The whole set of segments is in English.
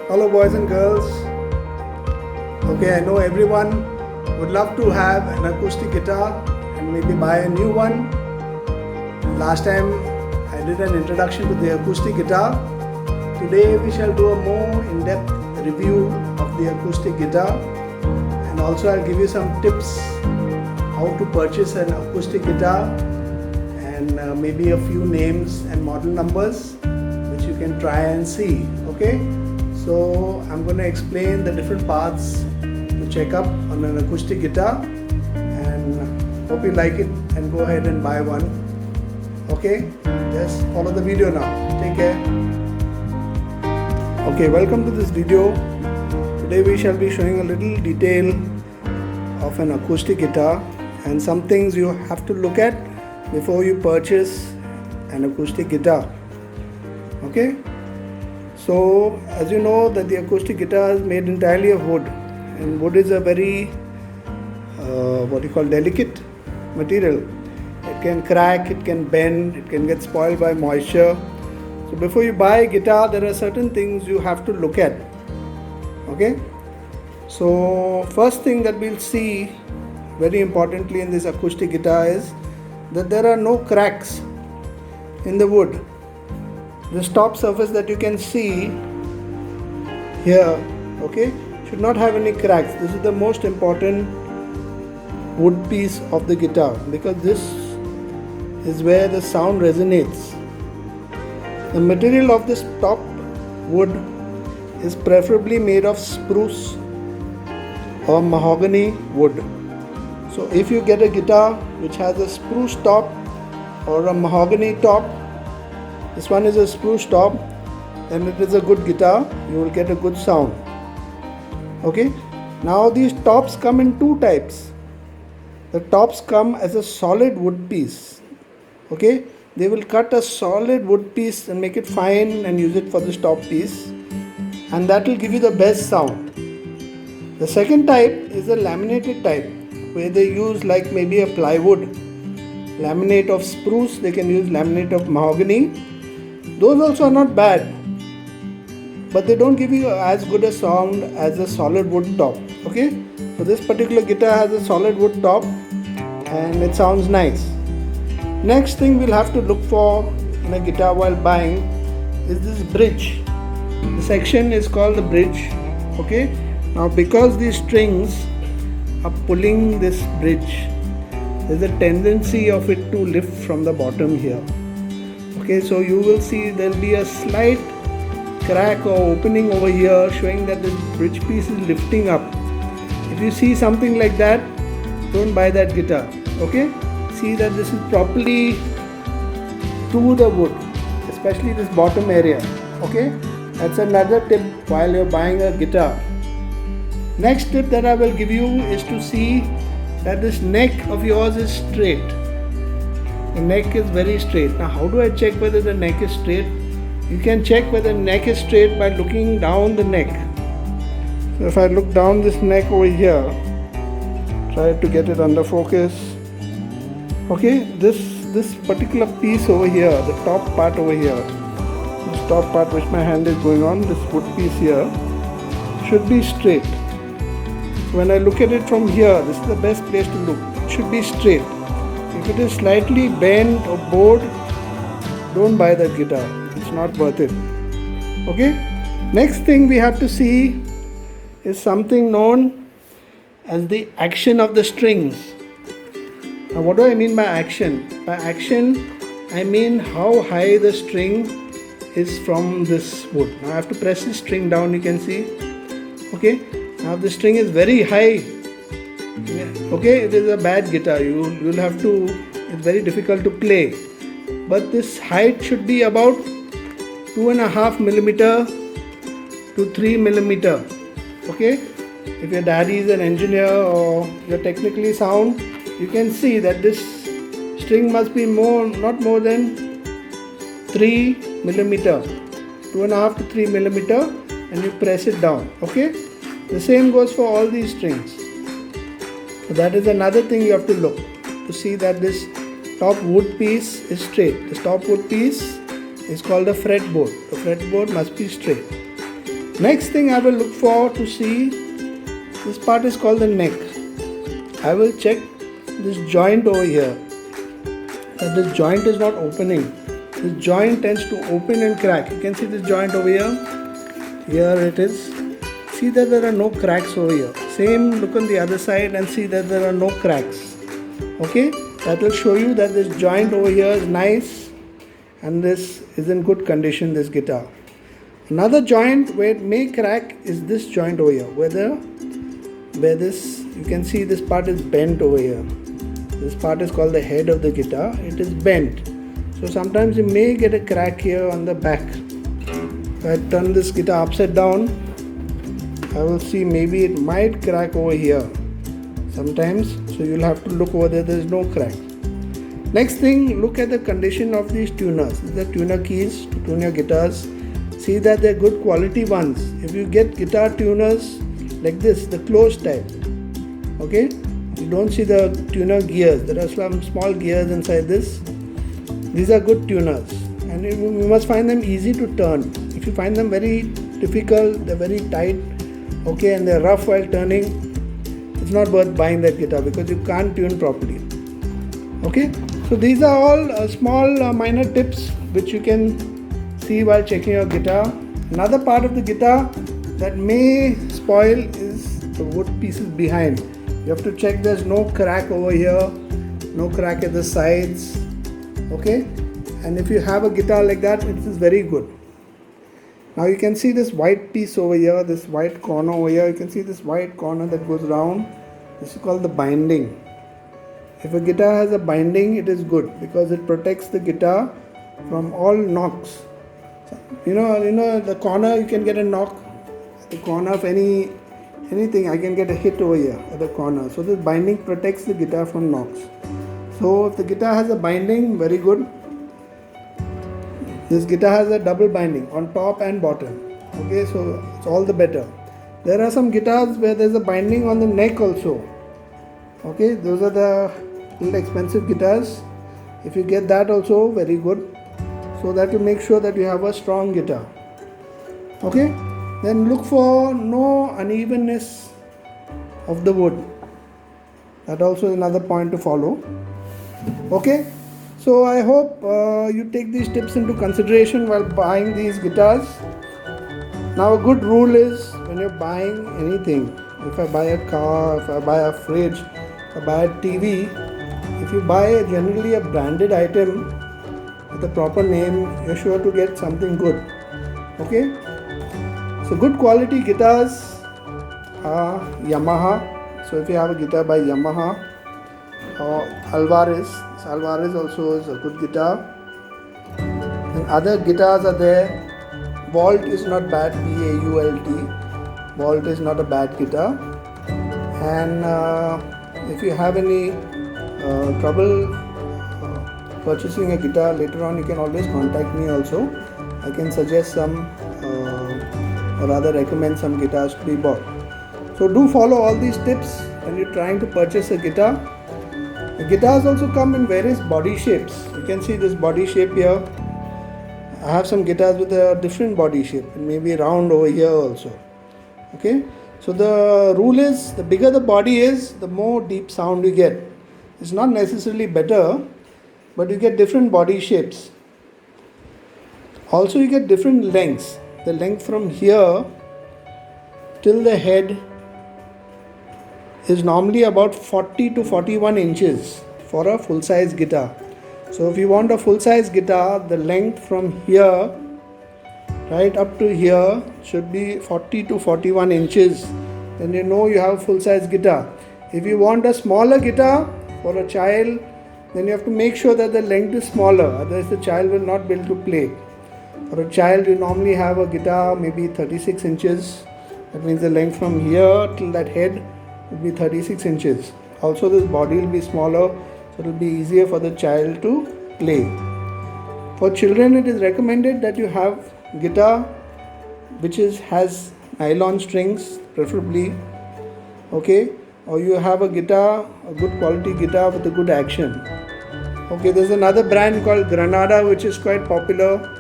Hello boys and girls. Okay, I know everyone would love to have an acoustic guitar and maybe buy a new one. Last time I did an introduction to the acoustic guitar. Today we shall do a more in-depth review of the acoustic guitar, and also I'll give you some tips how to purchase an acoustic guitar and maybe a few names and model numbers which you can try and see. Okay, so I'm going to explain the different parts to check up on an acoustic guitar, and hope you like it and go ahead and buy one. Okay, just follow the video now. Take care. Okay, welcome to this video. Today we shall be showing a little detail of an acoustic guitar and some things you have to look at before you purchase an acoustic guitar. Okay, so as you know that the acoustic guitar is made entirely of wood, and wood is a very delicate material. It can crack, it can bend, it can get spoiled by moisture. So before you buy a guitar, there are certain things you have to look at. Okay, so first thing that we'll see very importantly in this acoustic guitar is that there are no cracks in the wood. This top surface that you can see here, okay, should not have any cracks. This is the most important wood piece of the guitar, because this is where the sound resonates. The material of this top wood is preferably made of spruce or mahogany wood. So if you get a guitar which has a spruce top or a mahogany top, this one is a spruce top, then it is a good guitar. You will get a good sound. Okay, now these tops come in two types. The tops come as a solid wood piece. Okay, they will cut a solid wood piece and make it fine and use it for this top piece, and that will give you the best sound. The second type is a laminated type, where they use like maybe a plywood, laminate of spruce, they can use laminate of mahogany. Those also are not bad, but they don't give you as good a sound as a solid wood top. Okay, so this particular guitar has a solid wood top and it sounds nice. Next thing we'll have to look for in a guitar while buying is this bridge. The section is called the bridge. Okay, now because these strings are pulling this bridge, there's a tendency of it to lift from the bottom here. Okay, so you will see there will be a slight crack or opening over here showing that this bridge piece is lifting up. If you see something like that, don't buy that guitar. Okay, see that this is properly to the wood, especially this bottom area. Okay, that's another tip while you're buying a guitar. Next tip that I will give you is to see that this neck of yours is straight. The neck is very straight. Now how do I check whether the neck is straight? You can check whether the neck is straight by looking down the neck. So if I look down this neck over here, try to get it under focus. Okay, this particular piece over here, the top part over here, this top part which my hand is going on, this wood piece here, should be straight. When I look at it from here, this is the best place to look. It should be straight. If it is slightly bent or bowed, don't buy that guitar. It's not worth it. Okay? Next thing we have to see is something known as the action of the strings. Now what do I mean by action? By action, I mean how high the string is from this wood. Now I have to press this string down, you can see. Okay? Now the string is very high. Okay, it is a bad guitar. You'll have to, it's very difficult to play. But this height should be about 2.5 millimeter to 3 millimeter. Okay, if your daddy is an engineer or you're technically sound, you can see that this string must be not more than 3 millimeter, 2.5 to 3 millimeter, and you press it down. Okay, the same goes for all these strings. So that is another thing you have to look to see that this top wood piece is straight. This top wood piece is called a fretboard. The fretboard must be straight. Next thing I will look for to see, this part is called the neck. I will check this joint over here, that this joint is not opening. This joint tends to open and crack. You can see this joint over here. Here it is. See that there are no cracks over here. Same look on the other side and see that there are no cracks. Okay, that will show you that this joint over here is nice and this is in good condition, this guitar. Another joint where it may crack is this joint over here, where this, you can see this part is bent over here. This part is called the head of the guitar. It is bent. So sometimes you may get a crack here on the back. If I turn this guitar upside down, I will see maybe it might crack over here sometimes. So you'll have to look over there is no crack. Next thing, look at the condition of these tuners. These are tuner keys to tune your guitars. See that they're good quality ones. If you get guitar tuners like this, the closed type, okay, you don't see the tuner gears. There are some small gears inside this. These are good tuners and you must find them easy to turn. If you find them very difficult, they're very tight, okay, and they're rough while turning, it's not worth buying that guitar because you can't tune properly. Okay, so these are all small minor tips which you can see while checking your guitar. Another part of the guitar that may spoil is the wood pieces behind. You have to check there's no crack over here, no crack at the sides, okay, and if you have a guitar like that, it is very good. Now you can see this white piece over here, this white corner over here. You can see this white corner that goes round. This is called the binding. If a guitar has a binding, it is good because it protects the guitar from all knocks. You know the corner, you can get a knock at the corner of anything. I can get a hit over here at the corner. So this binding protects the guitar from knocks. So if the guitar has a binding, very good. This guitar has a double binding on top and bottom. Okay, so it's all the better. There are some guitars where there's a binding on the neck also. Okay, those are the little expensive guitars. If you get that also, very good. So that will make sure that you have a strong guitar. Okay, then look for no unevenness of the wood. That also is another point to follow. Okay, so I hope you take these tips into consideration while buying these guitars. Now a good rule is when you're buying anything, if I buy a car, if I buy a fridge, if I buy a TV, if you buy generally a branded item with a proper name, you're sure to get something good. Okay, so good quality guitars are Yamaha. So if you have a guitar by Yamaha or Alvarez also is a good guitar. And other guitars are there. Volt is not bad, Vault. Volt is not a bad guitar. And if you have any trouble purchasing a guitar later on, you can always contact me also. I can suggest some or rather recommend some guitars to be bought. So do follow all these tips when you're trying to purchase a guitar. The guitars also come in various body shapes. You can see this body shape here. I have some guitars with a different body shape, and maybe round over here also. Okay, so the rule is the bigger the body is, the more deep sound you get. It's not necessarily better, but you get different body shapes. Also you get different lengths. The length from here till the head is normally about 40 to 41 inches for a full size guitar. So if you want a full size guitar, the length from here right up to here should be 40 to 41 inches. Then you know you have a full size guitar. If you want a smaller guitar for a child, then you have to make sure that the length is smaller, otherwise the child will not be able to play. For a child, you normally have a guitar maybe 36 inches. That means the length from here till that head will be 36 inches. Also this body will be smaller, so it will be easier for the child to play. For children, it is recommended that you have guitar which has nylon strings preferably, okay, or you have a guitar, a good quality guitar with a good action. Okay, there's another brand called Granada which is quite popular.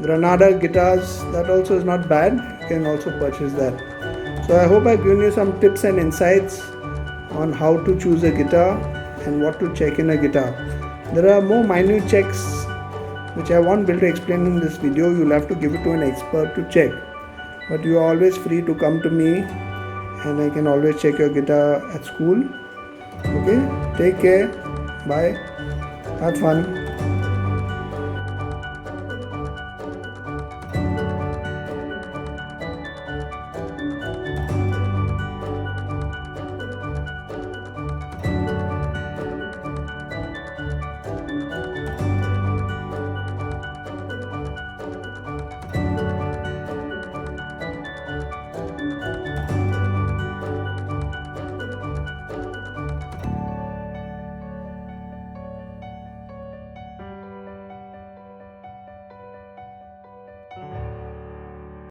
Granada guitars, that also is not bad. You can also purchase that. So I hope I've given you some tips and insights on how to choose a guitar and what to check in a guitar. There are more minute checks which I won't be able to explain in this video. You'll have to give it to an expert to check. But you are always free to come to me and I can always check your guitar at school. Okay, take care, bye, have fun.